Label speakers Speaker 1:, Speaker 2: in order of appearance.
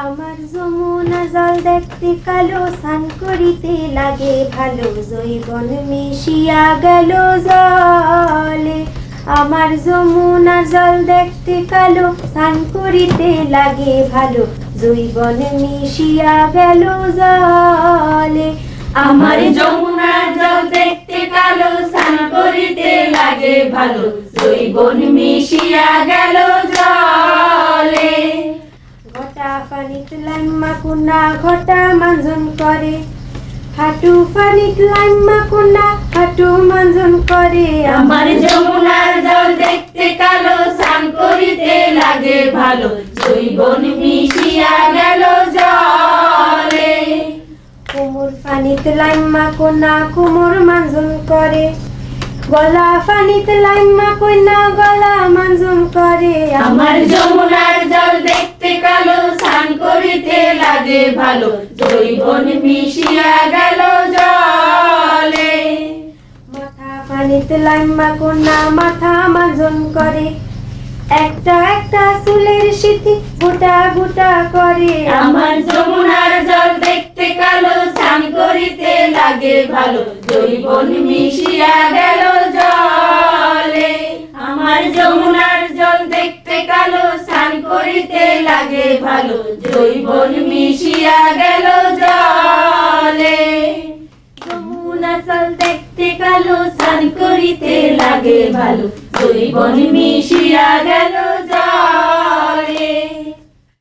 Speaker 1: আমার যমুনা জল দেখতে কালো, স্নান করিতে লাগে ভালো, জৈবন মিশিয়া গেল জলে। আমার যমুনা জল দেখতে কালো, স্নান করিতে লাগে ভালো, জৈবন মিশিয়া গেল জলে।
Speaker 2: আমার যমুনার জল দেখতে কালো, স্নান করিতে লাগে ভালো, জৈবন মিশিয়া গেল জলে।
Speaker 1: ঘটা পানিত লাইম্মা কুনা ঘটা মাঞ্জন করে, হাঁটু পানিত লাইম্মা কুনা হাঁটু মাঞ্জন করে।
Speaker 2: আমার যমুনার জল দেখতে কালো, স্নান করিতে লাগে ভালো, জৈবন মিশিয়া গেল জলে।
Speaker 1: কোমর পানিত লাইম্মা কুনা কোমর মাঞ্জন করে, গলা পানিত লাইম্মা কুনা গলা মাঞ্জন করে।
Speaker 2: আমার যমুনার জল দেখতে কালো, স্নান করিতে লাগে ভালো, জৈবন মিশিয়া গেল জলে।
Speaker 1: মাথা পানিত লাইম্মা কুনা মাথা মাঞ্জন করে, একটা একটা চুলের সিথি গোটা গোটা করে।
Speaker 2: আমার যমুনার জল দেখতে কালো, স্নান করিতে লাগে ভালো, জৈবন মিশিয়া গেল জলে। আমার যমুনার জল দেখতে কালো, স্নান করিতে লাগে ভালো, জৈবন মিশিয়া গেল জলে। যমুনা জল দেখতে কালো, স্নান করিতে লাগে ভালো, জৈবন মিশিয়া গেল